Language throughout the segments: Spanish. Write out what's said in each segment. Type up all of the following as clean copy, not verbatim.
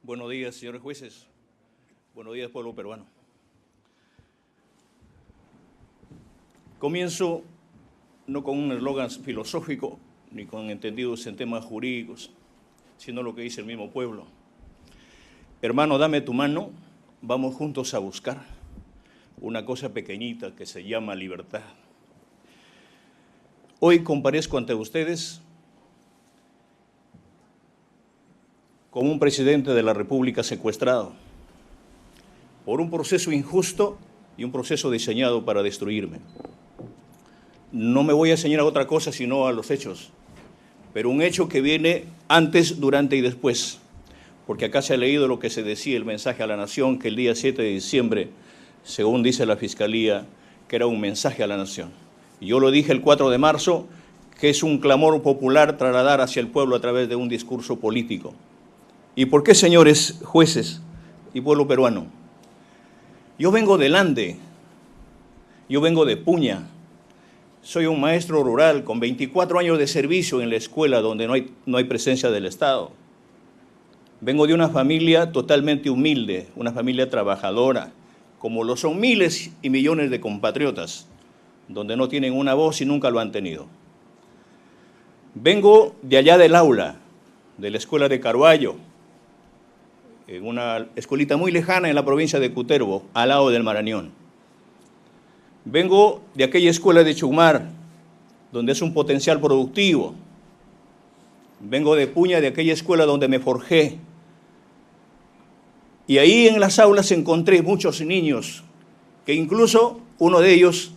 Buenos días, señores jueces. Buenos días, pueblo peruano. Comienzo no con un eslogan filosófico ni con entendidos en temas jurídicos, sino lo que dice el mismo pueblo. Hermano, dame tu mano, vamos juntos a buscar una cosa pequeñita que se llama libertad. Hoy comparezco ante ustedes como un presidente de la República secuestrado por un proceso injusto y un proceso diseñado para destruirme. No me voy a enseñar a otra cosa sino a los hechos, pero un hecho que viene antes, durante y después, porque acá se ha leído lo que se decía, el mensaje a la nación, que el día 7 de diciembre, según dice la Fiscalía, que era un mensaje a la nación. Y yo lo dije el 4 de marzo, que es un clamor popular trasladar hacia el pueblo a través de un discurso político. ¿Y por qué, señores jueces y pueblo peruano? Yo vengo del Ande, yo vengo de Puña, soy un maestro rural con 24 años de servicio en la escuela donde no hay presencia del Estado. Vengo de una familia totalmente humilde, una familia trabajadora, como lo son miles y millones de compatriotas, donde no tienen una voz y nunca lo han tenido. Vengo de allá del aula, de la escuela de Carvalho, en una escuelita muy lejana en la provincia de Cutervo, al lado del Marañón. Vengo de aquella escuela de Chumar, donde es un potencial productivo. Vengo de Puña, de aquella escuela donde me forjé. Y ahí en las aulas encontré muchos niños, que incluso uno de ellos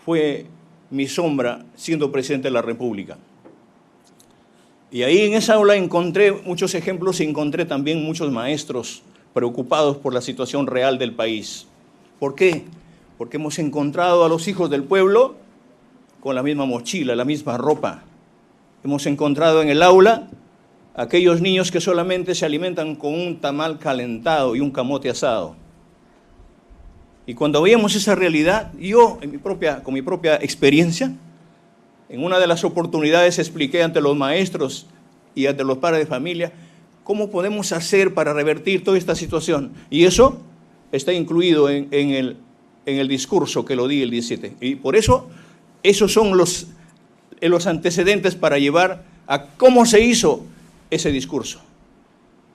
fue mi sombra siendo presidente de la República. Y ahí en esa aula encontré muchos ejemplos y encontré también muchos maestros preocupados por la situación real del país. ¿Por qué? Porque hemos encontrado a los hijos del pueblo con la misma mochila, la misma ropa. Hemos encontrado en el aula a aquellos niños que solamente se alimentan con un tamal calentado y un camote asado. Y cuando veíamos esa realidad, yo con mi propia experiencia, en una de las oportunidades expliqué ante los maestros y ante los padres de familia cómo podemos hacer para revertir toda esta situación. Y eso está incluido en el discurso que lo di el 17. Y por eso, esos son los antecedentes para llevar a cómo se hizo ese discurso.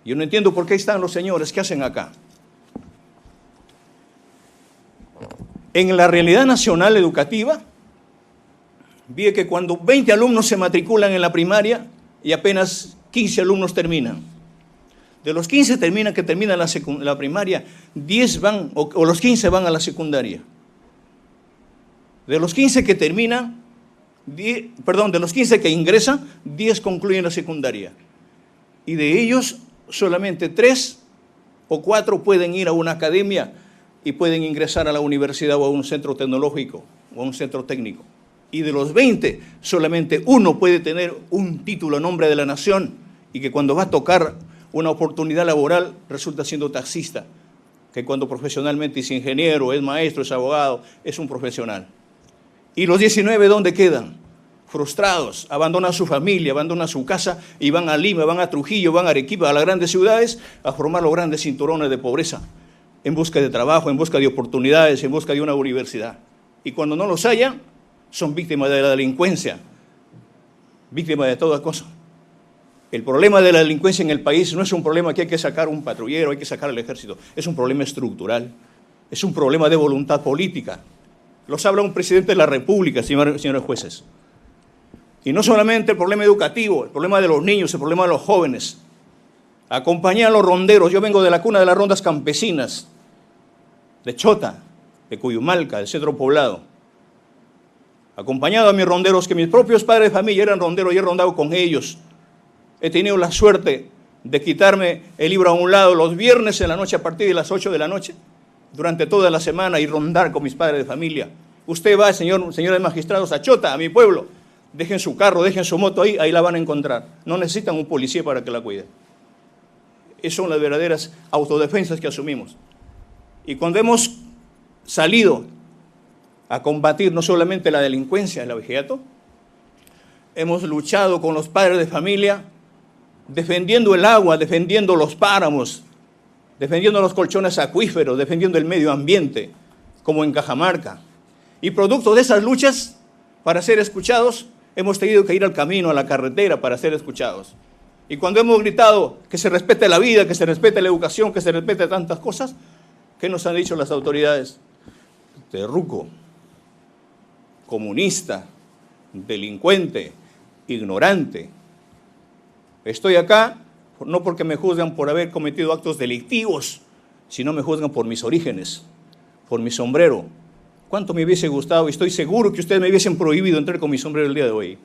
Yo no entiendo por qué están los señores, ¿qué hacen acá? En la realidad nacional educativa, vi que cuando 20 alumnos se matriculan en la primaria y apenas 15 alumnos terminan. De los 15 que terminan la primaria, 10 van, o los 15 van a la secundaria. De los 15 que terminan, de los 15 que ingresan, 10 concluyen la secundaria. Y de ellos, solamente 3 o 4 pueden ir a una academia y pueden ingresar a la universidad o a un centro tecnológico o a un centro técnico. Y de los 20, solamente uno puede tener un título a nombre de la nación y que cuando va a tocar una oportunidad laboral resulta siendo taxista, que cuando profesionalmente es ingeniero, es maestro, es abogado, es un profesional. ¿Y los 19 dónde quedan? Frustrados, abandonan su familia, abandonan su casa y van a Lima, van a Trujillo, van a Arequipa, a las grandes ciudades, a formar los grandes cinturones de pobreza, en busca de trabajo, en busca de oportunidades, en busca de una universidad. Y cuando no los hallan, son víctimas de la delincuencia, víctimas de toda cosa. El problema de la delincuencia en el país no es un problema que hay que sacar un patrullero, hay que sacar al ejército, es un problema estructural, es un problema de voluntad política. Los habla un presidente de la República, señores jueces. Y no solamente el problema educativo, el problema de los niños, el problema de los jóvenes. Acompañé a los ronderos, yo vengo de la cuna de las rondas campesinas, de Chota, de Cuyumalca, del centro poblado. Acompañado a mis ronderos, que mis propios padres de familia eran ronderos y he rondado con ellos. He tenido la suerte de quitarme el libro a un lado los viernes en la noche a partir de las 8 de la noche, durante toda la semana y rondar con mis padres de familia. Usted va, señores magistrados, a Chota, a mi pueblo, dejen su carro, dejen su moto ahí la van a encontrar. No necesitan un policía para que la cuide. Esas son las verdaderas autodefensas que asumimos. Y cuando hemos salido a combatir no solamente la delincuencia, el abigeato, hemos luchado con los padres de familia defendiendo el agua, defendiendo los páramos, defendiendo los colchones acuíferos, defendiendo el medio ambiente, como en Cajamarca. Y producto de esas luchas, para ser escuchados, hemos tenido que ir al camino, a la carretera, para ser escuchados. Y cuando hemos gritado que se respete la vida, que se respete la educación, que se respete tantas cosas, ¿qué nos han dicho las autoridades? Terruco, comunista, delincuente, ignorante. Estoy acá no porque me juzgan por haber cometido actos delictivos, sino me juzgan por mis orígenes, por mi sombrero. ¿Cuánto me hubiese gustado? Y estoy seguro que ustedes me hubiesen prohibido entrar con mi sombrero el día de hoy.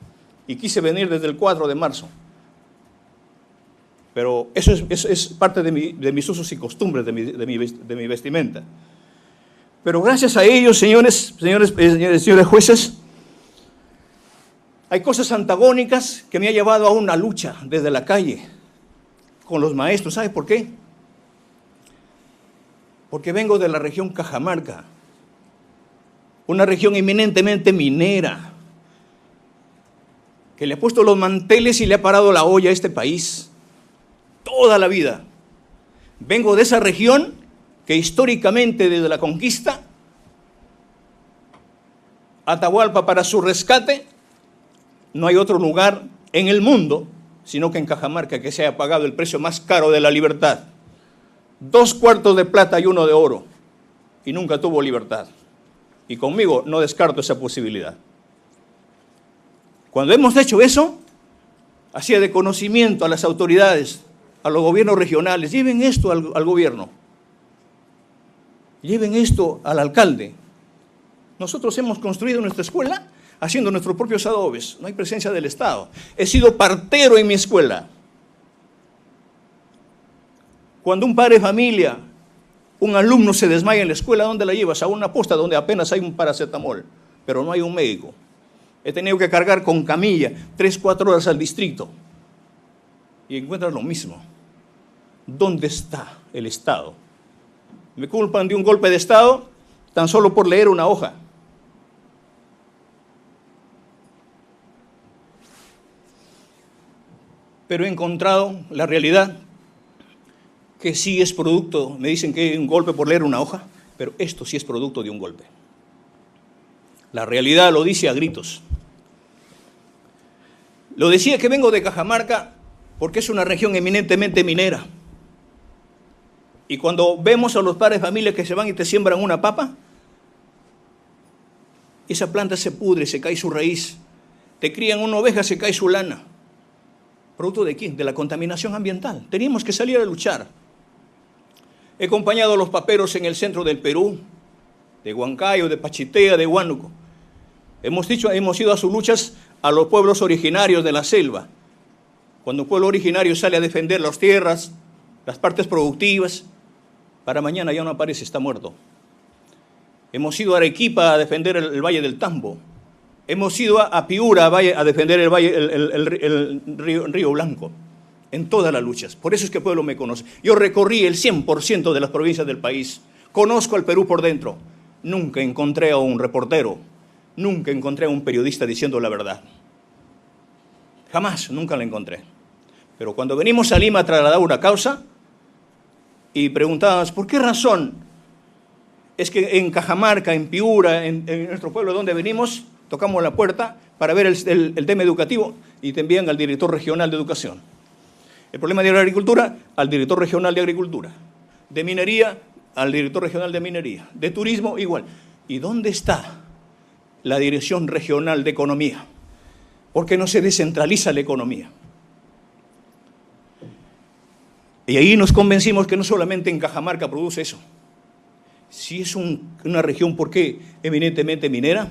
Y quise venir desde el 4 de marzo. Pero eso es parte de mis usos y costumbres, de mi vestimenta. Pero gracias a ellos, señores jueces, hay cosas antagónicas que me han llevado a una lucha desde la calle con los maestros. ¿Sabe por qué? Porque vengo de la región Cajamarca, una región eminentemente minera, que le ha puesto los manteles y le ha parado la olla a este país toda la vida. Vengo de esa región que históricamente desde la conquista, Atahualpa para su rescate, no hay otro lugar en el mundo, sino que en Cajamarca, que se haya pagado el precio más caro de la libertad. 2 cuartos de plata y 1 de oro, y nunca tuvo libertad. Y conmigo no descarto esa posibilidad. Cuando hemos hecho eso, hacía de conocimiento a las autoridades, a los gobiernos regionales: lleven esto al gobierno, lleven esto al alcalde. Nosotros hemos construido nuestra escuela haciendo nuestros propios adobes, no hay presencia del Estado. He sido partero en mi escuela. Cuando un padre de familia, un alumno se desmaya en la escuela, ¿dónde la llevas? A una posta donde apenas hay un paracetamol, pero no hay un médico. He tenido que cargar con camilla 3-4 horas al distrito y encuentras lo mismo. ¿Dónde está el Estado? Me culpan de un golpe de Estado tan solo por leer una hoja. Pero he encontrado la realidad que sí es producto, me dicen que hay un golpe por leer una hoja, pero esto sí es producto de un golpe. La realidad lo dice a gritos. Lo decía que vengo de Cajamarca porque es una región eminentemente minera. Y cuando vemos a los padres de familia que se van y te siembran una papa, esa planta se pudre, se cae su raíz. Te crían una oveja, se cae su lana. ¿Producto de quién? De la contaminación ambiental. Teníamos que salir a luchar. He acompañado a los paperos en el centro del Perú, de Huancayo, de Pachitea, de Huánuco. Hemos ido a sus luchas a los pueblos originarios de la selva. Cuando un pueblo originario sale a defender las tierras, las partes productivas, para mañana ya no aparece, está muerto. Hemos ido a Arequipa a defender el Valle del Tambo. Hemos ido a Piura a defender el Río Blanco. En todas las luchas. Por eso es que el pueblo me conoce. Yo recorrí el 100% de las provincias del país. Conozco al Perú por dentro. Nunca encontré a un reportero, nunca encontré a un periodista diciendo la verdad. Jamás, nunca la encontré. Pero cuando venimos a Lima a trasladar una causa y preguntábamos, ¿por qué razón es que en Cajamarca, en Piura, en nuestro pueblo donde venimos, tocamos la puerta para ver el tema educativo y te envían al director regional de educación? El problema de agricultura, al director regional de agricultura. De minería, al director regional de minería. De turismo, igual. ¿Y dónde está la dirección regional de economía? ¿Por qué no se descentraliza la economía? Y ahí nos convencimos que no solamente en Cajamarca produce eso. Si es una región, ¿por qué eminentemente minera?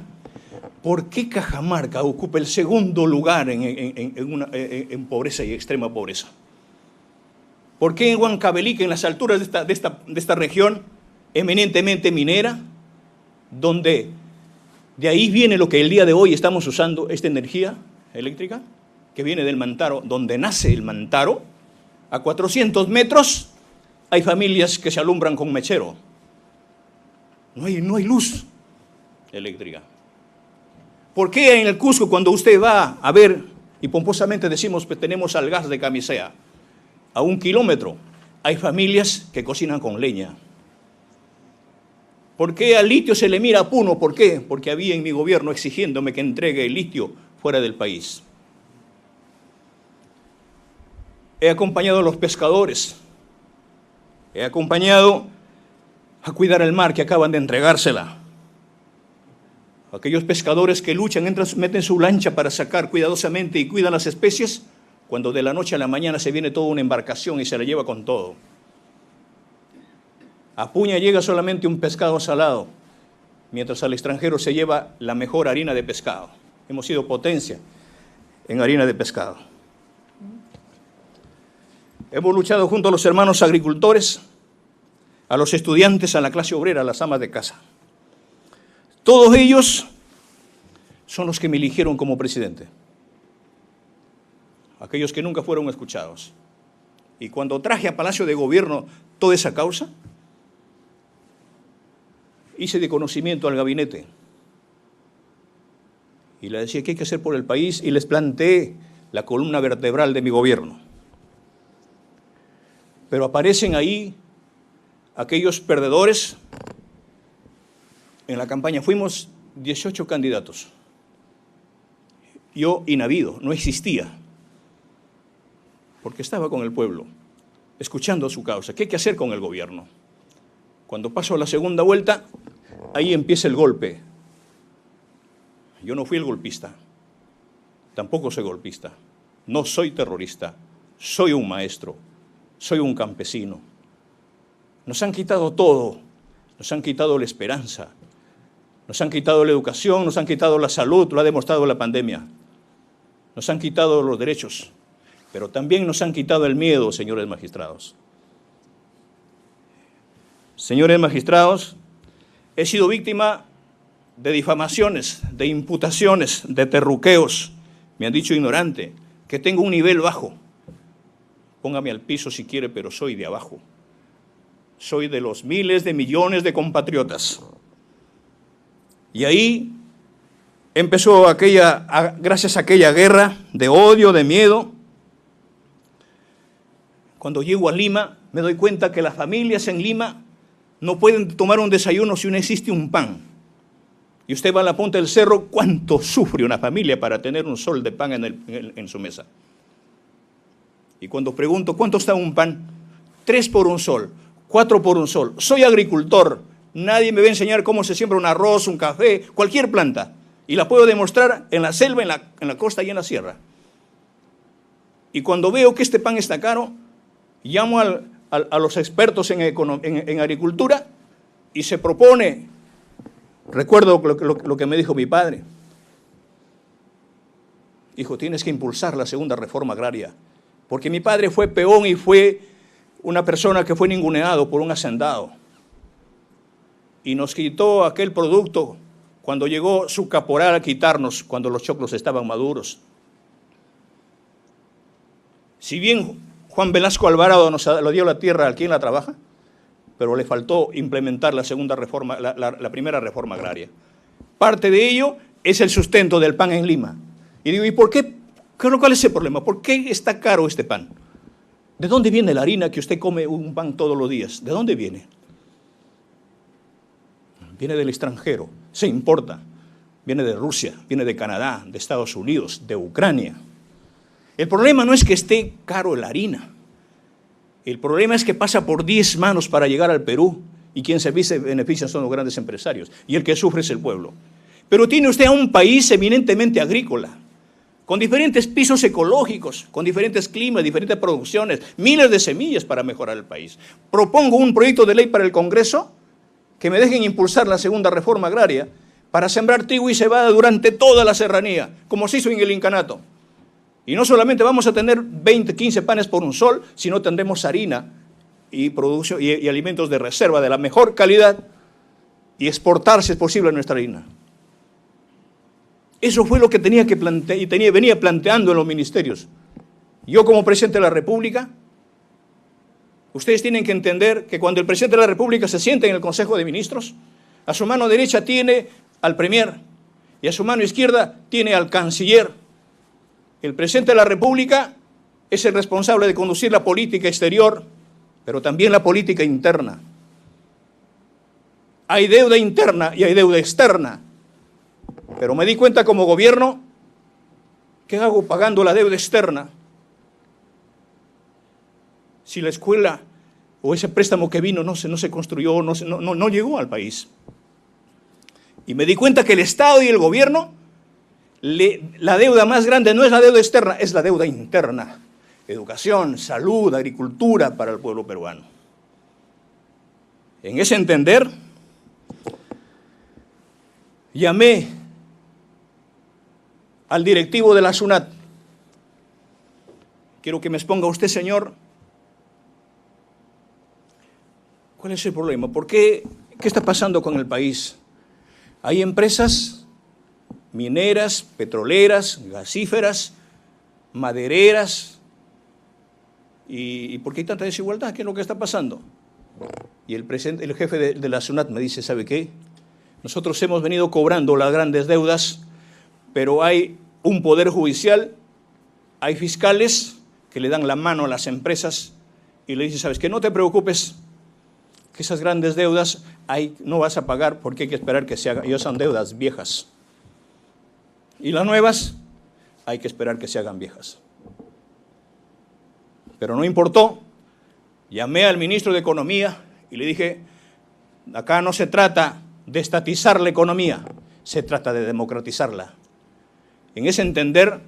¿Por qué Cajamarca ocupa el segundo lugar en pobreza y extrema pobreza? ¿Por qué en Huancavelica, en las alturas de esta región eminentemente minera, donde de ahí viene lo que el día de hoy estamos usando, esta energía eléctrica, que viene del Mantaro, donde nace el Mantaro, a 400 metros hay familias que se alumbran con mechero? No hay luz eléctrica. ¿Por qué en el Cusco, cuando usted va a ver, y pomposamente decimos que tenemos al gas de Camisea, a 1 kilómetro, hay familias que cocinan con leña. ¿Por qué al litio se le mira a Puno? ¿Por qué? Porque había en mi gobierno exigiéndome que entregue el litio fuera del país. He acompañado a los pescadores. He acompañado a cuidar el mar que acaban de entregársela. Aquellos pescadores que luchan, meten su lancha para sacar cuidadosamente y cuidan las especies, cuando de la noche a la mañana se viene toda una embarcación y se la lleva con todo. A Puña llega solamente un pescado salado, mientras al extranjero se lleva la mejor harina de pescado. Hemos sido potencia en harina de pescado. Hemos luchado junto a los hermanos agricultores, a los estudiantes, a la clase obrera, a las amas de casa. Todos ellos son los que me eligieron como presidente. Aquellos que nunca fueron escuchados. Y cuando traje a Palacio de Gobierno toda esa causa, hice de conocimiento al gabinete. Y le decía qué hay que hacer por el país y les planteé la columna vertebral de mi gobierno. Pero aparecen ahí aquellos perdedores. En la campaña fuimos 18 candidatos. Yo inhabido, no existía, porque estaba con el pueblo, escuchando su causa. ¿Qué hay que hacer con el gobierno? Cuando paso a la segunda vuelta, ahí empieza el golpe. Yo no fui el golpista, tampoco soy golpista, no soy terrorista, soy un maestro, soy un campesino. Nos han quitado todo, nos han quitado la esperanza, nos han quitado la educación, nos han quitado la salud, lo ha demostrado la pandemia. Nos han quitado los derechos, pero también nos han quitado el miedo, señores magistrados. Señores magistrados, he sido víctima de difamaciones, de imputaciones, de terruqueos. Me han dicho ignorante, que tengo un nivel bajo. Póngame al piso si quiere, pero soy de abajo. Soy de los miles de millones de compatriotas. Y ahí empezó gracias a aquella guerra de odio, de miedo. Cuando llego a Lima, me doy cuenta que las familias en Lima no pueden tomar un desayuno si no existe un pan. Y usted va a la punta del cerro, ¿cuánto sufre una familia para tener un sol de pan en su mesa? Y cuando pregunto, ¿cuánto está un pan? 3 por un sol, 4 por un sol. Soy agricultor. Nadie me va a enseñar cómo se siembra un arroz, un café, cualquier planta. Y la puedo demostrar en la selva, en la costa y en la sierra. Y cuando veo que este pan está caro, llamo a los expertos en agricultura y se propone, recuerdo lo que me dijo mi padre. Hijo, tienes que impulsar la segunda reforma agraria. Porque mi padre fue peón y fue una persona que fue ninguneado por un hacendado. Y nos quitó aquel producto cuando llegó su caporal a quitarnos, cuando los choclos estaban maduros. Si bien Juan Velasco Alvarado nos lo dio la tierra a quien la trabaja, pero le faltó implementar la segunda reforma, la primera reforma agraria. Parte de ello es el sustento del pan en Lima. Y digo, ¿y por qué? ¿Cuál es el problema? ¿Por qué está caro este pan? ¿De dónde viene la harina que usted come un pan todos los días? ¿De dónde viene? Viene del extranjero, se importa. Viene de Rusia, viene de Canadá, de Estados Unidos, de Ucrania. El problema no es que esté caro la harina. El problema es que pasa por 10 manos para llegar al Perú y quien se beneficia son los grandes empresarios y el que sufre es el pueblo. Pero tiene usted a un país eminentemente agrícola, con diferentes pisos ecológicos, con diferentes climas, diferentes producciones, miles de semillas para mejorar el país. Propongo un proyecto de ley para el Congreso que me dejen impulsar la segunda reforma agraria para sembrar trigo y cebada durante toda la serranía, como se hizo en el incanato. Y no solamente vamos a tener 20, 15 panes por un sol, sino tendremos harina y producción y alimentos de reserva de la mejor calidad y exportar, si es posible, nuestra harina. Eso fue lo que tenía que plantear y venía planteando en los ministerios. Yo como presidente de la República, ustedes tienen que entender que cuando el presidente de la República se sienta en el Consejo de Ministros, a su mano derecha tiene al Premier y a su mano izquierda tiene al Canciller. El presidente de la República es el responsable de conducir la política exterior, pero también la política interna. Hay deuda interna y hay deuda externa. Pero me di cuenta como gobierno, ¿qué hago pagando la deuda externa? Si la escuela o ese préstamo que vino no se construyó, no llegó al país. Y me di cuenta que el Estado y el gobierno, la deuda más grande no es la deuda externa, es la deuda interna. Educación, salud, agricultura para el pueblo peruano. En ese entender, llamé al directivo de la SUNAT. Quiero que me exponga usted, señor, ¿cuál es el problema? ¿Por qué? ¿Qué está pasando con el país? Hay empresas mineras, petroleras, gasíferas, madereras. ¿Y por qué hay tanta desigualdad? ¿Qué es lo que está pasando? Y el jefe de la SUNAT me dice, ¿sabe qué? Nosotros hemos venido cobrando las grandes deudas, pero hay un poder judicial, hay fiscales que le dan la mano a las empresas y le dicen, ¿sabes qué? No te preocupes, que esas grandes deudas no vas a pagar porque hay que esperar que se hagan. Ellos son deudas viejas. Y las nuevas hay que esperar que se hagan viejas. Pero no importó. Llamé al ministro de Economía y le dije, acá no se trata de estatizar la economía, se trata de democratizarla. En ese entender,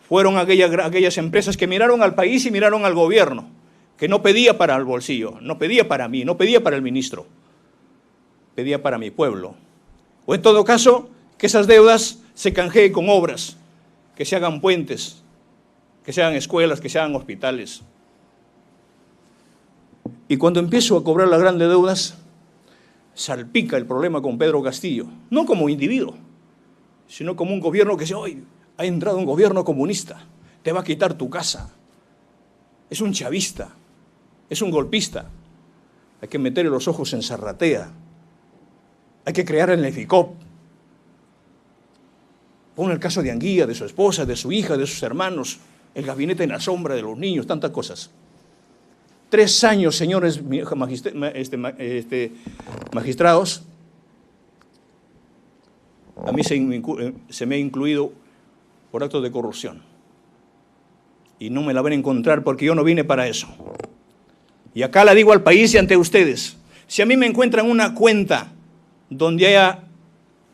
fueron aquellas empresas que miraron al país y miraron al gobierno, que no pedía para el bolsillo, no pedía para mí, no pedía para el ministro, pedía para mi pueblo. O en todo caso, que esas deudas se canjeen con obras, que se hagan puentes, que se hagan escuelas, que se hagan hospitales. Y cuando empiezo a cobrar las grandes deudas, salpica el problema con Pedro Castillo, no como individuo, sino como un gobierno que dice, hoy ha entrado un gobierno comunista, te va a quitar tu casa, es un chavista, es un golpista, hay que meterle los ojos en Zarratea, hay que crear el Neficop. Pon el caso de Anguilla, de su esposa, de su hija, de sus hermanos, el gabinete en la sombra de los niños, tantas cosas. 3 años, señores magistrados, a mí se me ha incluido por actos de corrupción. Y no me la van a encontrar porque yo no vine para eso. Y acá la digo al país y ante ustedes. Si a mí me encuentran una cuenta donde haya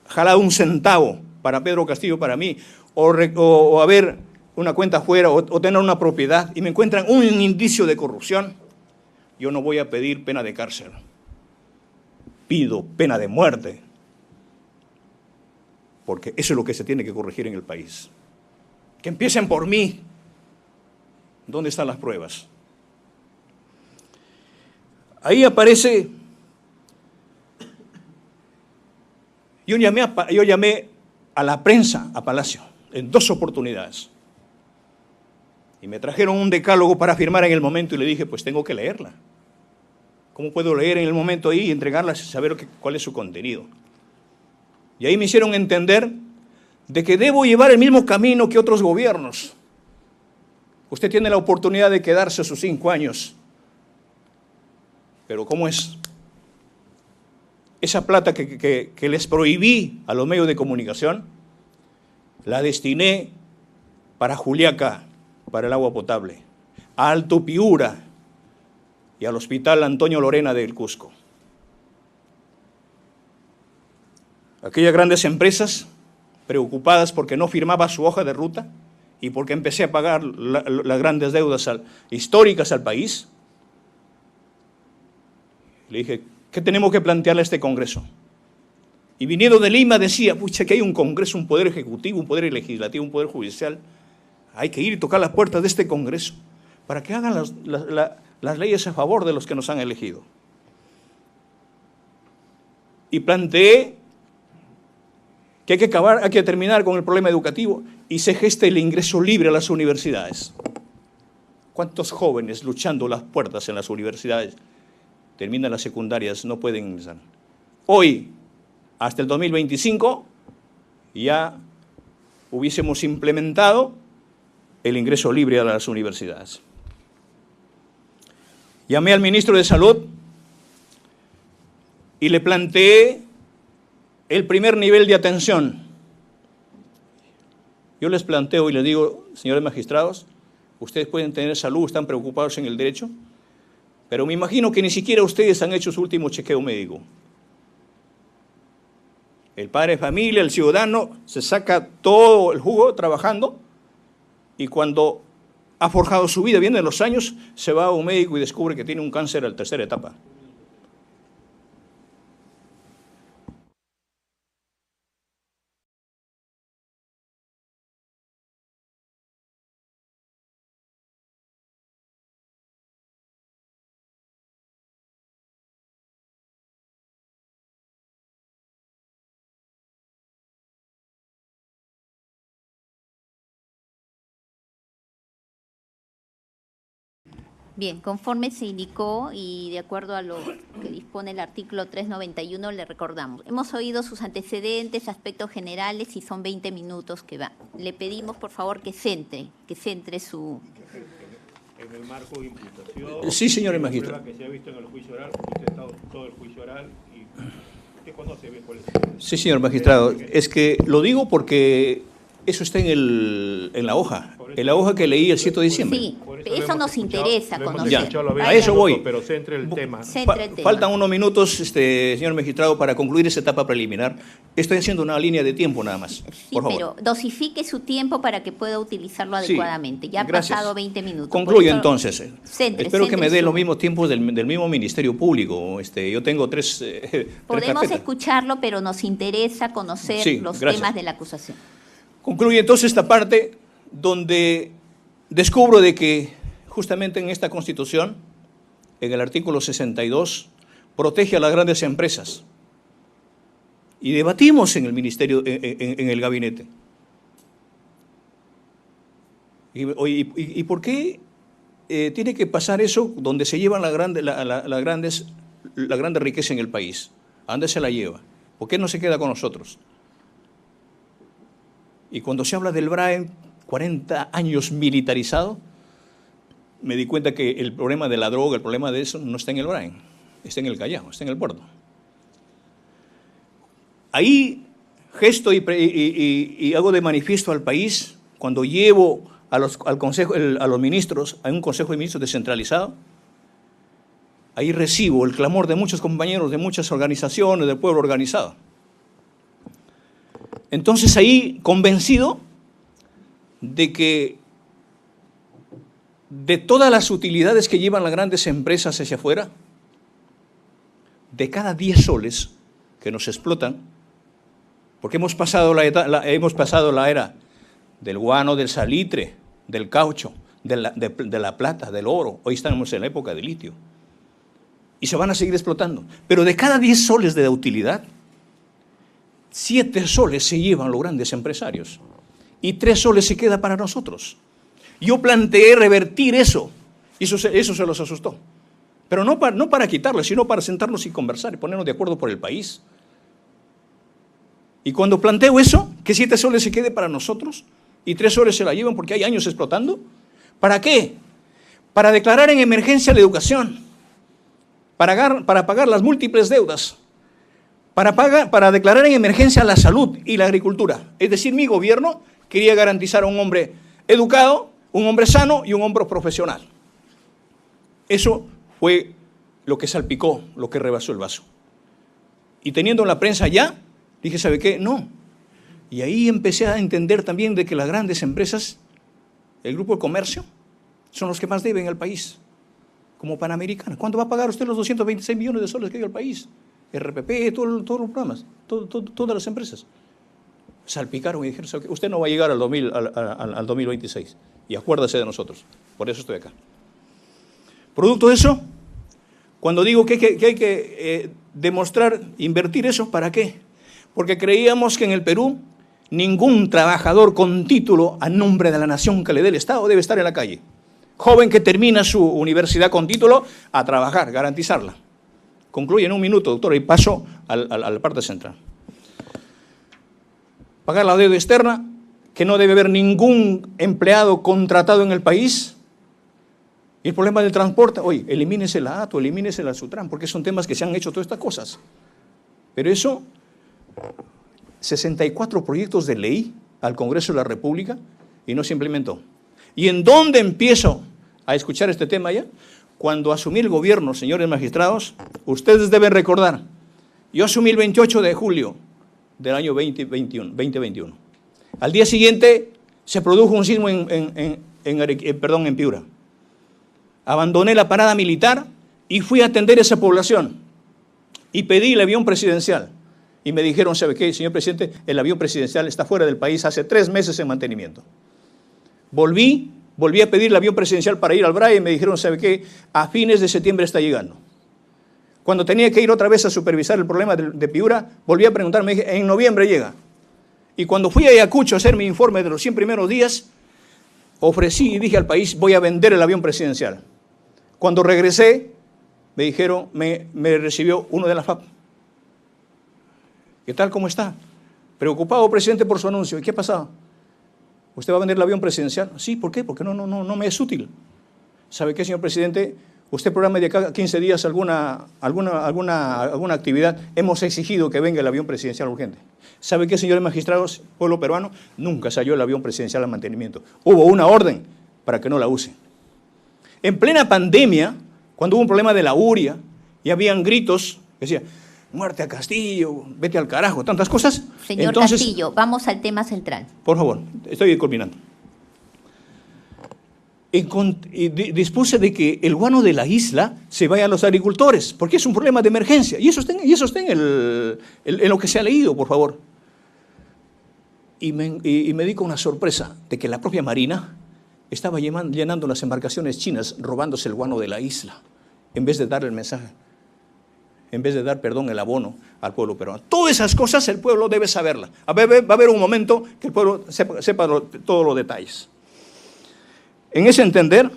jalado un centavo para Pedro Castillo, para mí, o haber una cuenta afuera, o tener una propiedad, y me encuentran un indicio de corrupción, yo no voy a pedir pena de cárcel. Pido pena de muerte. Porque eso es lo que se tiene que corregir en el país. Que empiecen por mí. ¿Dónde están las pruebas? Ahí aparece, yo llamé a la prensa a Palacio en 2 oportunidades. Y me trajeron un decálogo para firmar en el momento y le dije, pues tengo que leerla. ¿Cómo puedo leer en el momento ahí y entregarla sin saber cuál es su contenido? Y ahí me hicieron entender de que debo llevar el mismo camino que otros gobiernos. Usted tiene la oportunidad de quedarse sus 5 años. Pero ¿cómo es? Esa plata que les prohibí a los medios de comunicación, la destiné para Juliaca, para el agua potable, a Alto Piura y al Hospital Antonio Lorena del Cusco. Aquellas grandes empresas preocupadas porque no firmaba su hoja de ruta y porque empecé a pagar las grandes deudas históricas al país, le dije, ¿qué tenemos que plantearle a este Congreso? Y viniendo de Lima decía, pucha, que hay un Congreso, un poder ejecutivo, un poder legislativo, un poder judicial. Hay que ir y tocar las puertas de este Congreso para que hagan las leyes a favor de los que nos han elegido. Y planteé que hay que terminar con el problema educativo y se geste el ingreso libre a las universidades. ¿Cuántos jóvenes luchando las puertas en las universidades terminan las secundarias, no pueden ingresar? Hoy, hasta el 2025, ya hubiésemos implementado el ingreso libre a las universidades. Llamé al ministro de Salud y le planteé el primer nivel de atención. Yo les planteo y les digo, señores magistrados, ustedes pueden tener salud, están preocupados en el derecho, pero me imagino que ni siquiera ustedes han hecho su último chequeo médico. El padre de familia, el ciudadano, se saca todo el jugo trabajando y cuando ha forjado su vida, vienen los años, se va a un médico y descubre que tiene un cáncer a la tercera etapa. Bien, conforme se indicó y de acuerdo a lo que dispone el artículo 391, le recordamos. Hemos oído sus antecedentes, aspectos generales y son 20 minutos que va. Le pedimos, por favor, que centre su... En el marco de imputación. Sí, señor magistrado. Que se ha visto en el juicio oral, usted ha estado todo el juicio oral y usted conoce bien cuál es. Sí, señor magistrado. Es que lo digo porque eso está en la hoja. En la hoja que leí el 7 de diciembre. Sí, eso nos interesa conocer. Ya, a eso voy. Pero centre el tema. Faltan unos minutos, señor magistrado, para concluir esa etapa preliminar. Estoy haciendo una línea de tiempo nada más. Sí, por favor. pero dosifique su tiempo para que pueda utilizarlo adecuadamente. Ya ha pasado 20 minutos. Concluyo entonces. Espero que me dé los mismos tiempos del mismo Ministerio Público. Yo tengo tres Podemos carpetas. Escucharlo, pero nos interesa conocer los temas de la acusación. Concluye entonces esta parte donde descubro de que justamente en esta Constitución, en el artículo 62, protege a las grandes empresas. Y debatimos en el ministerio, en el gabinete. ¿Y por qué tiene que pasar eso donde se llevan la grande riqueza en el país? ¿A dónde se la lleva? ¿Por qué no se queda con nosotros? Y cuando se habla del BRAE, 40 años militarizado, me di cuenta que el problema de la droga, el problema de eso, no está en el BRAE, está en el Callao, está en el puerto. Ahí gesto y hago de manifiesto al país, cuando llevo a los ministros, a un consejo de ministros descentralizado, ahí recibo el clamor de muchos compañeros, de muchas organizaciones, del pueblo organizado. Entonces ahí, convencido de que de todas las utilidades que llevan las grandes empresas hacia afuera, de cada 10 soles que nos explotan, porque hemos pasado la era del guano, del salitre, del caucho, de la plata, del oro, hoy estamos en la época del litio, y se van a seguir explotando, pero de cada 10 soles de utilidad, 7 soles se llevan los grandes empresarios y 3 soles se queda para nosotros. Yo planteé revertir eso y eso se los asustó. Pero no para quitarle, sino para sentarnos y conversar y ponernos de acuerdo por el país. Y cuando planteo eso, que 7 soles se quede para nosotros y 3 soles se la llevan porque hay años explotando, ¿para qué? Para declarar en emergencia la educación, para pagar las múltiples deudas, para declarar en emergencia la salud y la agricultura. Es decir, mi gobierno quería garantizar a un hombre educado, un hombre sano y un hombre profesional. Eso fue lo que salpicó, lo que rebasó el vaso. Y teniendo la prensa ya, dije, ¿sabe qué? No. Y ahí empecé a entender también de que las grandes empresas, el grupo de comercio, son los que más deben al país, como Panamericana. ¿Cuánto va a pagar usted los 226 millones de soles que hay al país? RPP, todos los programas, todas las empresas. Salpicaron y dijeron, usted no va a llegar al 2026 y acuérdese de nosotros, por eso estoy acá. Producto de eso, cuando digo que hay que demostrar, invertir eso, ¿para qué? Porque creíamos que en el Perú ningún trabajador con título a nombre de la nación que le dé el Estado debe estar en la calle. Joven que termina su universidad con título, a trabajar, garantizarla. Concluye en un minuto, doctor, y paso a la parte central. Pagar la deuda externa, que no debe haber ningún empleado contratado en el país. Y el problema del transporte, oye, elimínese la ATO, elimínese la SUTRAN, porque son temas que se han hecho todas estas cosas. Pero eso, 64 proyectos de ley al Congreso de la República y no se implementó. ¿Y en dónde empiezo a escuchar este tema ya? Cuando asumí el gobierno, señores magistrados, ustedes deben recordar, yo asumí el 28 de julio del año 2021. Al día siguiente se produjo un sismo en Piura. Abandoné la parada militar y fui a atender a esa población. Y pedí el avión presidencial. Y me dijeron, ¿sabe qué, señor presidente? El avión presidencial está fuera del país hace 3 meses en mantenimiento. Volví a pedir el avión presidencial para ir al BRAE y me dijeron, ¿sabe qué? A fines de septiembre está llegando. Cuando tenía que ir otra vez a supervisar el problema de Piura, volví a preguntar, me dije, en noviembre llega. Y cuando fui a Ayacucho a hacer mi informe de los 100 primeros días, ofrecí y dije al país, voy a vender el avión presidencial. Cuando regresé, me dijeron, me recibió uno de la FAP. ¿Qué tal? ¿Cómo está? Preocupado, presidente, por su anuncio. ¿Y qué ha pasado? ¿Usted va a vender el avión presidencial? Sí, ¿por qué? Porque no me es útil. ¿Sabe qué, señor presidente? Usted programa de cada 15 días alguna actividad. Hemos exigido que venga el avión presidencial urgente. ¿Sabe qué, señores magistrados, pueblo peruano? Nunca salió el avión presidencial al mantenimiento. Hubo una orden para que no la use. En plena pandemia, cuando hubo un problema de la uria y habían gritos que decían, muerte a Castillo, vete al carajo, tantas cosas. Señor Entonces, Castillo, vamos al tema central. Por favor, estoy culminando. Y dispuse de que el guano de la isla se vaya a los agricultores, porque es un problema de emergencia. Y eso está en lo que se ha leído, por favor. Y me di con una sorpresa de que la propia Marina estaba llenando las embarcaciones chinas, robándose el guano de la isla, en vez de darle el mensaje, en vez de dar, el abono al pueblo peruano. Todas esas cosas el pueblo debe saberlas. Va a haber un momento que el pueblo sepa todos los detalles. En ese entender,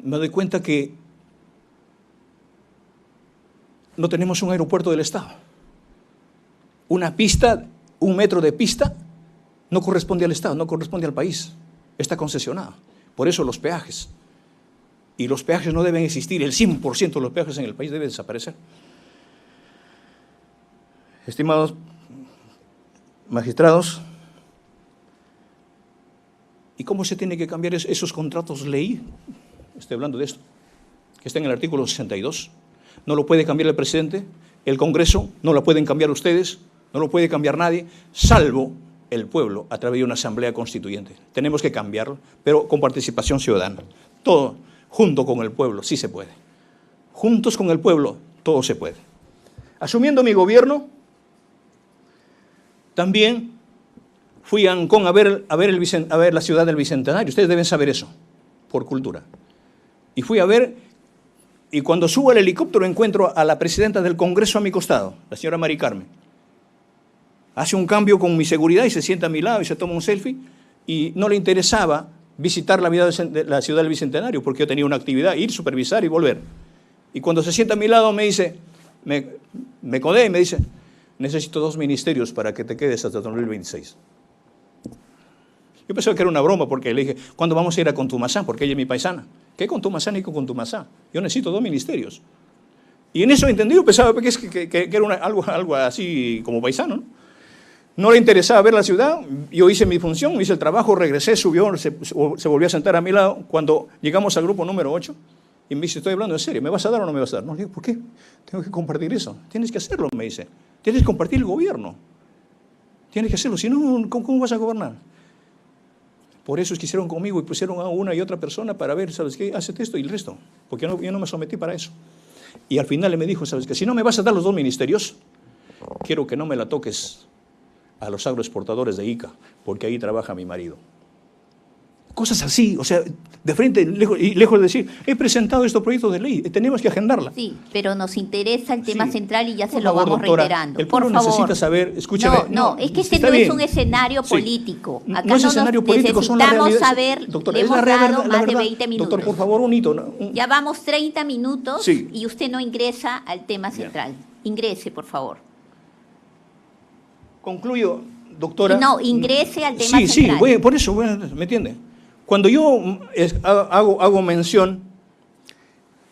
me doy cuenta que no tenemos un aeropuerto del Estado. Una pista, 1 metro de pista, no corresponde al Estado, no corresponde al país. Está concesionado. Por eso los peajes. Y los peajes no deben existir. El 100% de los peajes en el país debe desaparecer. Estimados magistrados, ¿y cómo se tiene que cambiar esos contratos ley? Estoy hablando de esto, que está en el artículo 62. No lo puede cambiar el presidente, el Congreso, no lo pueden cambiar ustedes, no lo puede cambiar nadie, salvo el pueblo a través de una asamblea constituyente. Tenemos que cambiarlo, pero con participación ciudadana. Todo, junto con el pueblo, sí se puede. Juntos con el pueblo, todo se puede. Asumiendo mi gobierno, también fui a Ancón a ver la ciudad del Bicentenario. Ustedes deben saber eso, por cultura. Y fui a ver, y cuando subo al helicóptero encuentro a la presidenta del Congreso a mi costado, la señora Mari Carmen. Hace un cambio con mi seguridad y se sienta a mi lado y se toma un selfie. Y no le interesaba visitar la ciudad del Bicentenario, porque yo tenía una actividad, ir, supervisar y volver. Y cuando se sienta a mi lado me dice, me codea y me dice, necesito 2 ministerios para que te quedes hasta 2026. Yo pensaba que era una broma porque le dije, ¿cuándo vamos a ir a Contumazá? Porque ella es mi paisana. ¿Qué Contumazá ni con Contumazá? Yo necesito 2 ministerios. Y en eso entendí, yo pensaba que era algo así como paisano, ¿no? No le interesaba ver la ciudad, yo hice mi función, hice el trabajo, regresé, subió, se volvió a sentar a mi lado. Cuando llegamos al grupo número 8, y me dice, estoy hablando en serio, ¿me vas a dar o no me vas a dar? No, le digo, ¿por qué? Tengo que compartir eso. Tienes que hacerlo, me dice. Tienes que compartir el gobierno. Tienes que hacerlo, si no, ¿cómo vas a gobernar? Por eso es que hicieron conmigo y pusieron a una y otra persona para ver, ¿sabes qué? Hacete esto y el resto. Porque yo no me sometí para eso. Y al final me dijo, ¿sabes qué? Si no me vas a dar los 2 ministerios, quiero que no me la toques a los agroexportadores de Ica, porque ahí trabaja mi marido. Cosas así, o sea, de frente, lejos de decir, he presentado este proyecto de ley, tenemos que agendarla. Sí, pero nos interesa el tema central y ya se Por lo favor, vamos doctora, reiterando. el pueblo por favor. necesita saber, escúchame. No, es que este no es un escenario político. Sí. Acá no es escenario político, son las necesitamos realidades. saber, Doctora, le es hemos la dado verdad, más de 20 minutos. Doctor, por favor, un hito. Ya vamos 30 minutos Sí. y usted no ingresa al tema central. Ingrese, por favor. Concluyo, doctora. No, ingrese al tema sí, central. Sí, por eso, ¿me entiende? Cuando yo hago mención,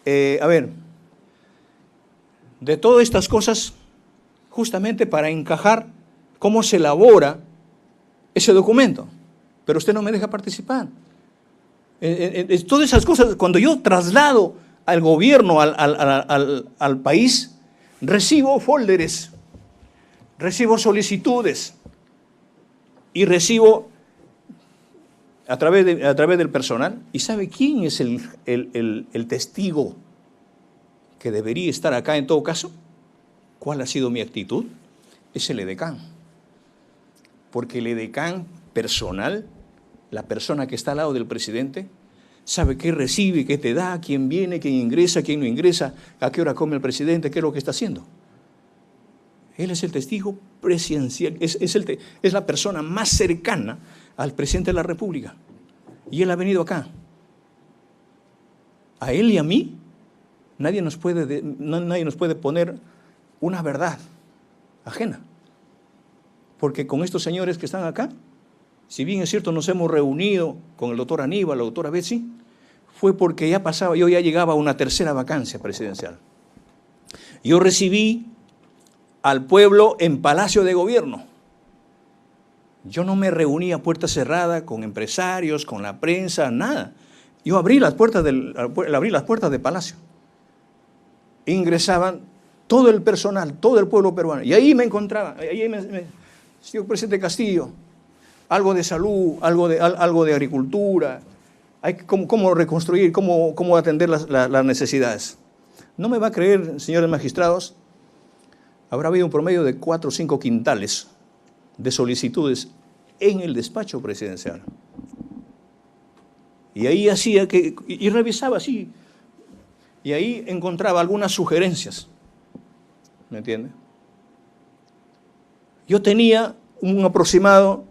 a ver, de todas estas cosas, justamente para encajar cómo se elabora ese documento, pero usted no me deja participar. Todas esas cosas, cuando yo traslado al gobierno, al país, recibo folders, recibo solicitudes y recibo a través del personal. ¿Y sabe quién es el testigo que debería estar acá en todo caso? ¿Cuál ha sido mi actitud? Es el edecán. Porque el edecán personal, la persona que está al lado del presidente, sabe qué recibe, qué te da, quién viene, quién ingresa, quién no ingresa, a qué hora come el presidente, qué es lo que está haciendo. Él es el testigo presidencial, es la persona más cercana al presidente de la República. Y él ha venido acá. A él y a mí, nadie nos puede poner una verdad ajena. Porque con estos señores que están acá, si bien es cierto nos hemos reunido con el doctor Aníbal, la doctora Betsy, fue porque yo ya llegaba a una tercera vacancia presidencial. Yo recibí al pueblo en Palacio de Gobierno. Yo no me reuní a puerta cerrada con empresarios, con la prensa, nada. Yo abrí las puertas de Palacio. Ingresaban todo el personal, todo el pueblo peruano. Y ahí me encontraba, señor presidente Castillo, algo de salud, algo de agricultura, cómo reconstruir, cómo atender las necesidades. No me va a creer, señores magistrados, habrá habido un promedio de 4 o 5 quintales de solicitudes en el despacho presidencial. Y ahí y revisaba así, y ahí encontraba algunas sugerencias, ¿me entiende? Yo tenía un aproximado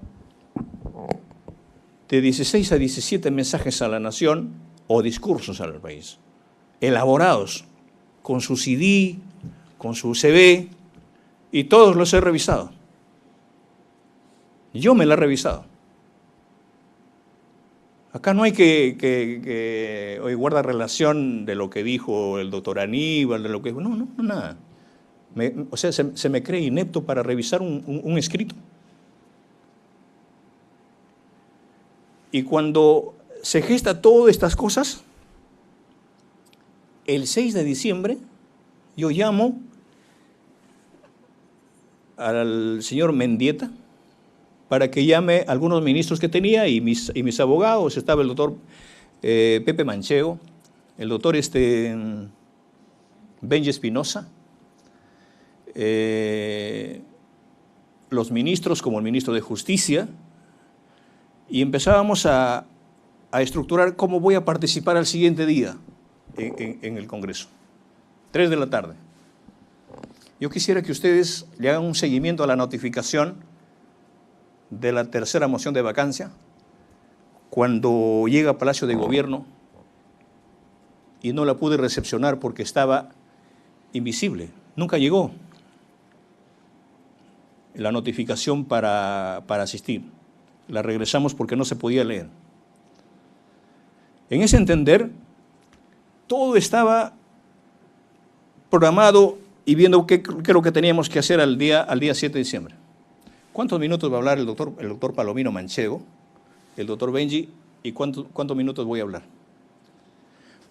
de 16 a 17 mensajes a la nación o discursos al país, elaborados con su CD, con su CV, y todos los he revisado. Yo me la he revisado. Acá no hay que hoy guarda relación de lo que dijo el doctor Aníbal, de lo que... No, nada. O sea, se me cree inepto para revisar un escrito. Y cuando se gesta todas estas cosas, el 6 de diciembre yo llamo al señor Mendieta para que llame a algunos ministros que tenía y mis abogados. Estaba el doctor Pepe Manchego, el doctor Benji Espinosa, los ministros como el ministro de Justicia, y empezábamos a estructurar cómo voy a participar al siguiente día en el Congreso, 3 de la tarde. Yo quisiera que ustedes le hagan un seguimiento a la notificación de la tercera moción de vacancia, cuando llega a Palacio de Gobierno, y no la pude recepcionar porque estaba invisible. Nunca llegó la notificación para asistir. La regresamos porque no se podía leer. En ese entender, todo estaba programado y viendo qué es lo que teníamos que hacer al día 7 de diciembre. ¿Cuántos minutos va a hablar el doctor Palomino Manchego, el doctor Benji, y cuántos minutos voy a hablar?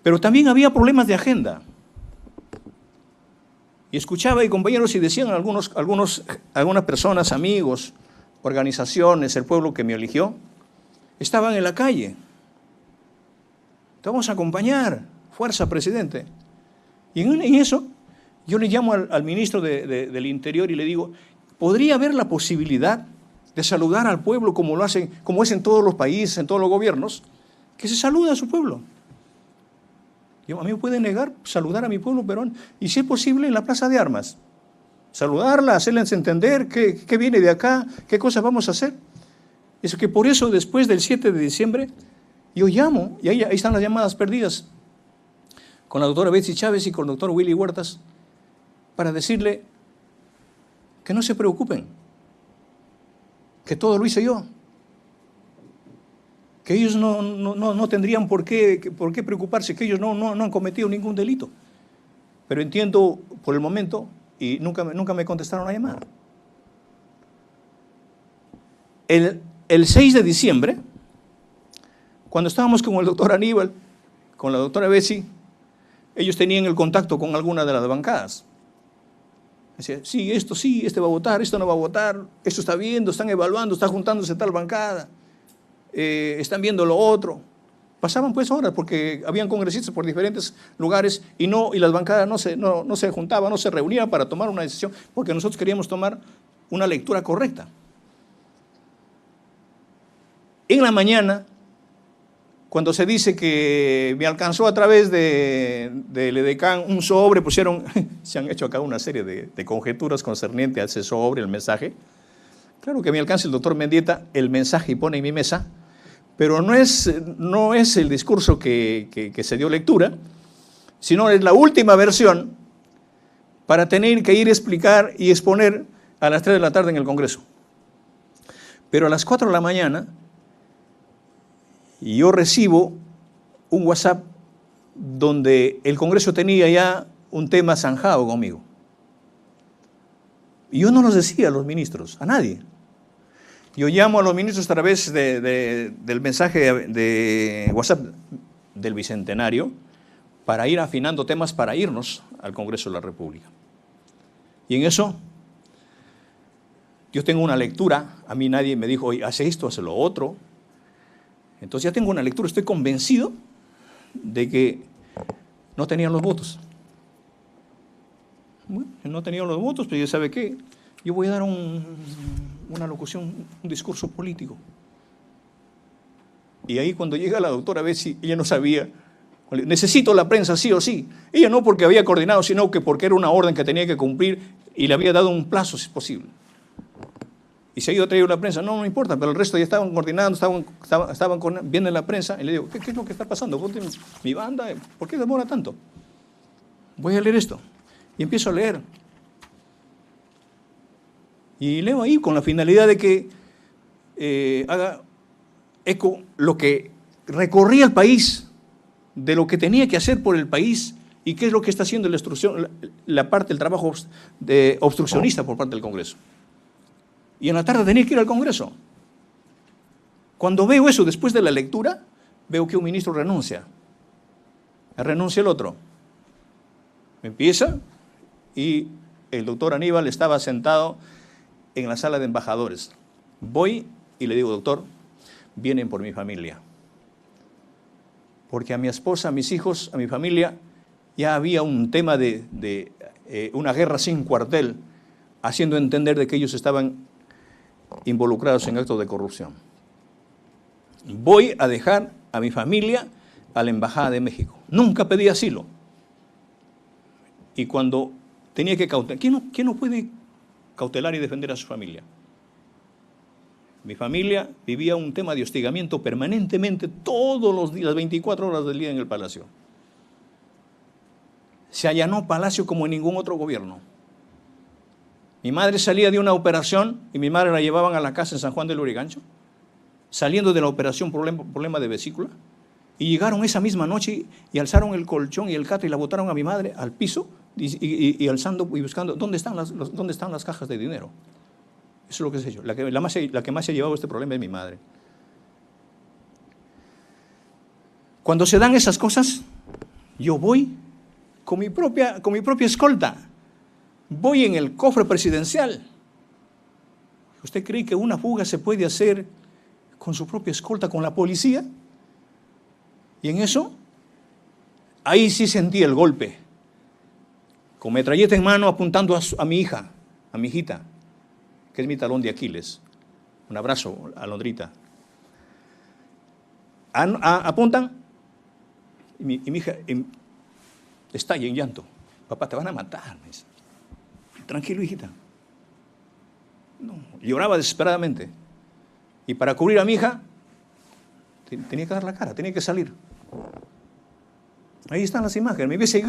Pero también había problemas de agenda. Y escuchaba, y compañeros, y decían algunas personas, amigos, organizaciones, el pueblo que me eligió, estaban en la calle. Te vamos a acompañar, fuerza, presidente. Y en eso, yo le llamo al ministro del Interior y le digo, ¿podría haber la posibilidad de saludar al pueblo como lo hacen, como es en todos los países, en todos los gobiernos, que se saluda a su pueblo? A mí me puede negar saludar a mi pueblo peruano, y si es posible en la Plaza de Armas, saludarla, hacerles entender qué viene de acá, qué cosas vamos a hacer. Es que por eso después del 7 de diciembre yo llamo, y ahí están las llamadas perdidas, con la doctora Betsy Chávez y con el doctor Willy Huertas, para decirle que no se preocupen, que todo lo hice yo, que ellos no tendrían por qué preocuparse, que ellos no han cometido ningún delito. Pero entiendo por el momento, y nunca me contestaron la llamada. El 6 de diciembre, cuando estábamos con el doctor Aníbal, con la doctora Bessi, ellos tenían el contacto con alguna de las bancadas. Decía, sí, este va a votar, esto no va a votar, esto está viendo, están evaluando, está juntándose tal bancada, están viendo lo otro. Pasaban pues horas porque habían congresistas por diferentes lugares y las bancadas no se juntaban, no se reunían para tomar una decisión, porque nosotros queríamos tomar una lectura correcta. En la mañana, cuando se dice que me alcanzó a través del edecán un sobre, se han hecho acá una serie de conjeturas concernientes a ese sobre, el mensaje. Claro que me alcanza el doctor Mendieta el mensaje y pone en mi mesa, pero no es el discurso que se dio lectura, sino es la última versión para tener que ir a explicar y exponer a las 3 de la tarde en el Congreso. Pero a las 4 de la mañana, y yo recibo un WhatsApp donde el Congreso tenía ya un tema zanjado conmigo. Y yo no los decía a los ministros, a nadie. Yo llamo a los ministros a través del mensaje de WhatsApp del Bicentenario para ir afinando temas para irnos al Congreso de la República. Y en eso yo tengo una lectura, a mí nadie me dijo, oye, hace esto, hace lo otro. Entonces ya tengo una lectura, estoy convencido de que no tenían los votos. Bueno, no tenían los votos, pero ya sabe qué, yo voy a dar una locución, un discurso político. Y ahí cuando llega la doctora Bessi, ella no sabía, necesito la prensa sí o sí. Ella no porque había coordinado, sino que porque era una orden que tenía que cumplir y le había dado un plazo si es posible. Y se ha ido a traer la prensa, no importa, pero el resto ya estaban coordinando, estaban viendo en la prensa, y le digo, ¿qué es lo que está pasando? Mi banda, ¿por qué demora tanto? Voy a leer esto. Y empiezo a leer. Y leo ahí con la finalidad de que haga eco lo que recorría el país, de lo que tenía que hacer por el país, y qué es lo que está haciendo la parte del trabajo obstruccionista por parte del Congreso. Y en la tarde tenía que ir al Congreso. Cuando veo eso después de la lectura, veo que un ministro renuncia. Renuncia el otro. Empieza y el doctor Aníbal estaba sentado en la sala de embajadores. Voy y le digo, doctor, vienen por mi familia. Porque a mi esposa, a mis hijos, a mi familia, ya había un tema de una guerra sin cuartel, haciendo entender de que ellos estaban involucrados en actos de corrupción. Voy a dejar a mi familia a la Embajada de México. Nunca pedí asilo. Y cuando tenía que cautelar, ¿quién no puede cautelar y defender a su familia? Mi familia vivía un tema de hostigamiento permanentemente todos los días, las 24 horas del día en el Palacio. Se allanó Palacio como en ningún otro gobierno. Mi madre salía de una operación y mi madre la llevaban a la casa en San Juan del Lurigancho, saliendo de la operación problema de vesícula, y llegaron esa misma noche y alzaron el colchón y el catre y la botaron a mi madre al piso y alzando y buscando dónde están las cajas de dinero. Eso es lo que se ha hecho. La que más se ha llevado este problema es mi madre. Cuando se dan esas cosas, yo voy con mi propia escolta. Voy en el cofre presidencial. ¿Usted cree que una fuga se puede hacer con su propia escolta, con la policía? Y en eso, ahí sí sentí el golpe. Con metralleta en mano apuntando a mi hija, a mi hijita, que es mi talón de Aquiles. Un abrazo, Alondrita. Apuntan y mi hija estalla en llanto. Papá, te van a matar, me dice. Tranquilo, hijita. No, lloraba desesperadamente. Y para cubrir a mi hija, tenía que dar la cara, tenía que salir. Ahí están las imágenes.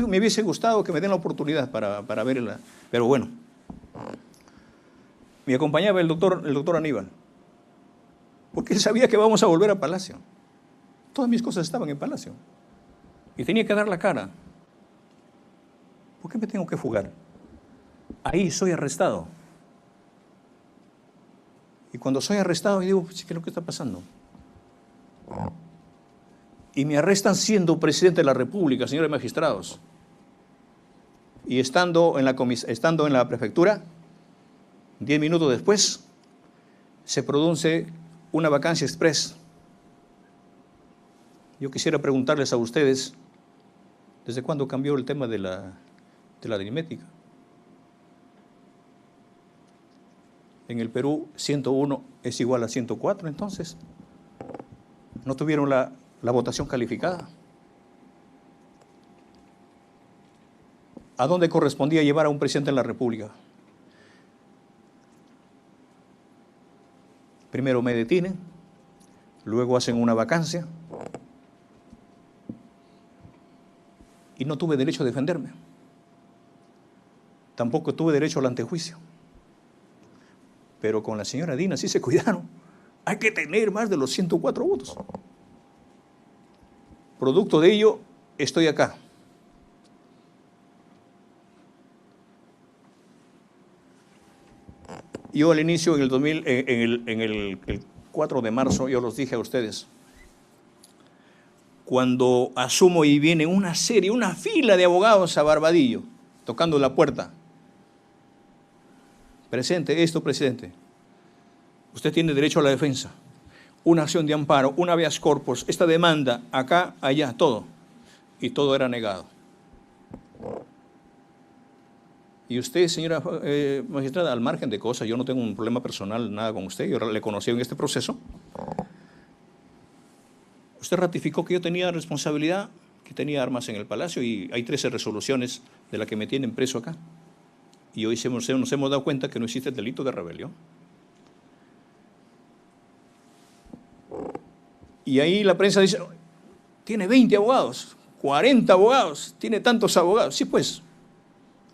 Me hubiese gustado que me den la oportunidad para verla. Pero bueno. Me acompañaba el doctor Aníbal. Porque él sabía que vamos a volver a Palacio. Todas mis cosas estaban en Palacio. Y tenía que dar la cara. ¿Por qué me tengo que fugar? Ahí soy arrestado. Y cuando soy arrestado, digo, ¿qué es lo que está pasando? Y me arrestan siendo presidente de la República, señores magistrados. Y estando en la prefectura, 10 minutos después, se produce una vacancia express. Yo quisiera preguntarles a ustedes, ¿desde cuándo cambió el tema de la aritmética? En el Perú, 101 es igual a 104, entonces. ¿No tuvieron la votación calificada? ¿A dónde correspondía llevar a un presidente de la República? Primero me detienen, luego hacen una vacancia y no tuve derecho a defenderme. Tampoco tuve derecho al antejuicio. Pero con la señora Dina sí se cuidaron. Hay que tener más de los 104 votos. Producto de ello, estoy acá. Yo al inicio, en el 4 de marzo, yo los dije a ustedes, cuando asumo y viene una fila de abogados a Barbadillo, tocando la puerta. Presidente, usted tiene derecho a la defensa, una acción de amparo, una habeas corpus, esta demanda, acá, allá, todo. Y todo era negado. Y usted, señora magistrada, al margen de cosas, yo no tengo un problema personal, nada con usted, yo le conocí en este proceso. Usted ratificó que yo tenía responsabilidad, que tenía armas en el Palacio y hay 13 resoluciones de las que me tienen preso acá. Y hoy nos hemos dado cuenta que no existe el delito de rebelión. Y ahí la prensa dice, tiene 20 abogados, 40 abogados, tiene tantos abogados. Sí, pues,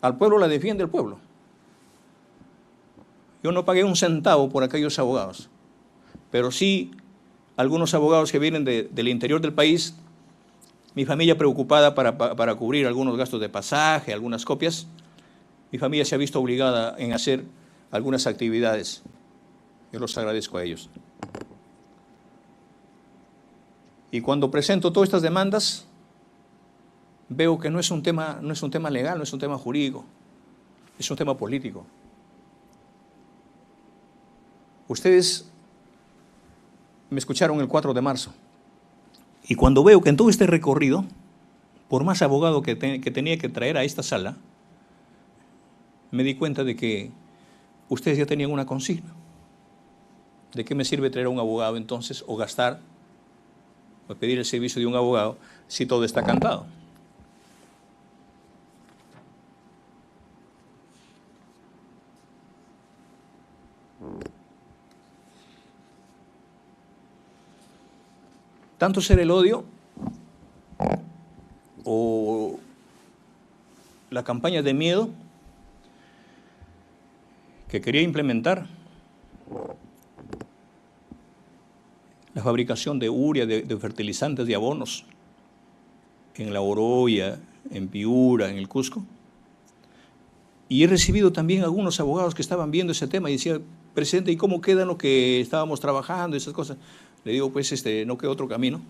al pueblo la defiende el pueblo. Yo no pagué un centavo por aquellos abogados, pero sí algunos abogados que vienen del interior del país, mi familia preocupada para cubrir algunos gastos de pasaje, algunas copias. Mi familia se ha visto obligada en hacer algunas actividades. Yo los agradezco a ellos. Y cuando presento todas estas demandas, veo que no es un tema legal, no es un tema jurídico, es un tema político. Ustedes me escucharon el 4 de marzo. Y cuando veo que en todo este recorrido, por más abogado que tenía que traer a esta sala, me di cuenta de que ustedes ya tenían una consigna. ¿De qué me sirve traer a un abogado entonces o gastar o pedir el servicio de un abogado si todo está cantado? Tanto ser el odio o la campaña de miedo que quería implementar, la fabricación de urea, de fertilizantes, de abonos, en La Oroya, en Piura, en el Cusco. Y he recibido también algunos abogados que estaban viendo ese tema y decían, presidente, ¿y cómo queda lo que estábamos trabajando? Esas cosas. Le digo, pues no queda otro camino,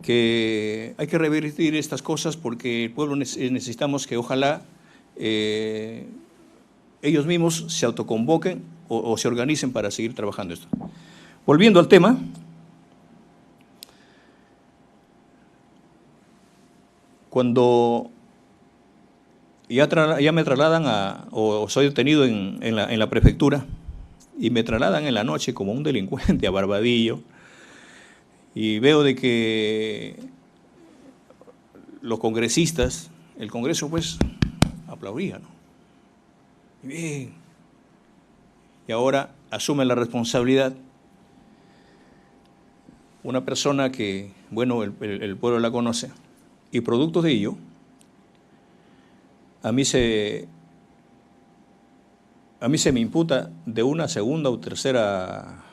que hay que revertir estas cosas porque el pueblo necesitamos que ojalá ellos mismos se autoconvoquen o se organicen para seguir trabajando esto. Volviendo al tema, cuando ya me trasladan o soy detenido en la prefectura y me trasladan en la noche como un delincuente a Barbadillo y veo de que los congresistas, el Congreso pues aplaudía, ¿no? Bien. Y ahora asume la responsabilidad una persona que, bueno, el pueblo la conoce, Y producto de ello, a mí se me imputa de una segunda o tercera,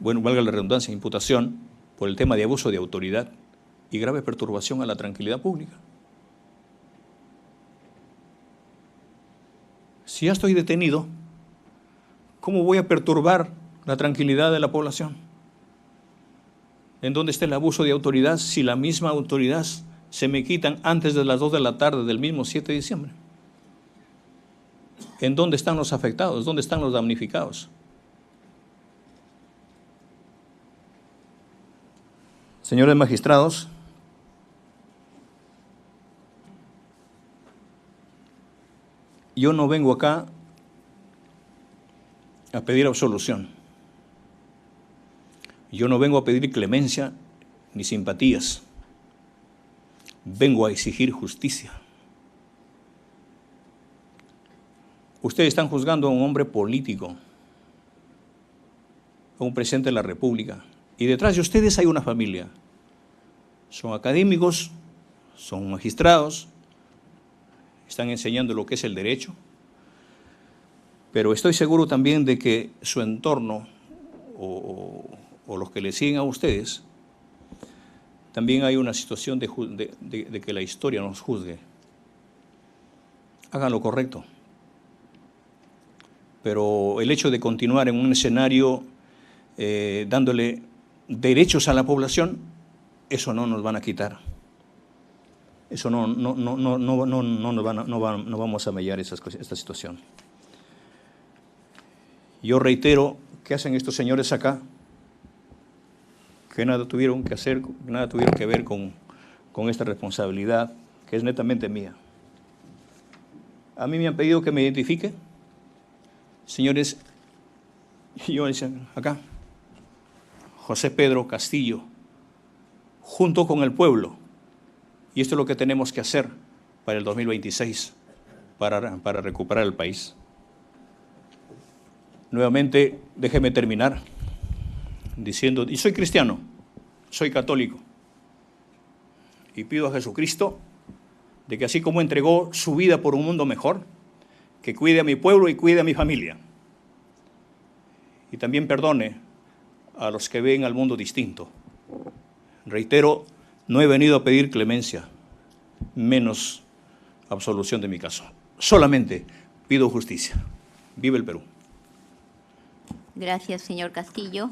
valga la redundancia, imputación por el tema de abuso de autoridad y grave perturbación a la tranquilidad pública. Si ya estoy detenido, ¿cómo voy a perturbar la tranquilidad de la población? ¿En dónde está el abuso de autoridad si la misma autoridad se me quitan antes de las 2 de la tarde del mismo 7 de diciembre? ¿En dónde están los afectados? ¿Dónde están los damnificados? Señores magistrados, yo no vengo acá a pedir absolución. Yo no vengo a pedir clemencia ni simpatías. Vengo a exigir justicia. Ustedes están juzgando a un hombre político, a un presidente de la República, y detrás de ustedes hay una familia. Son académicos, son magistrados, están enseñando lo que es el derecho, pero estoy seguro también de que su entorno o los que le siguen a ustedes, también hay una situación de que la historia nos juzgue. Hagan lo correcto. Pero el hecho de continuar en un escenario dándole derechos a la población, eso no nos van a quitar. Eso no vamos a mellar esta situación. Yo reitero, ¿qué hacen estos señores acá? Que nada tuvieron que hacer, nada tuvieron que ver con esta responsabilidad, que es netamente mía. A mí me han pedido que me identifique. Señores, yo decía acá, José Pedro Castillo, junto con el pueblo. Y esto es lo que tenemos que hacer para el 2026, para recuperar el país. Nuevamente, déjeme terminar diciendo, y soy cristiano, soy católico, y pido a Jesucristo de que así como entregó su vida por un mundo mejor, que cuide a mi pueblo y cuide a mi familia. Y también perdone a los que ven al mundo distinto. Reitero, no he venido a pedir clemencia, menos absolución de mi caso. Solamente pido justicia. Viva el Perú. Gracias, señor Castillo.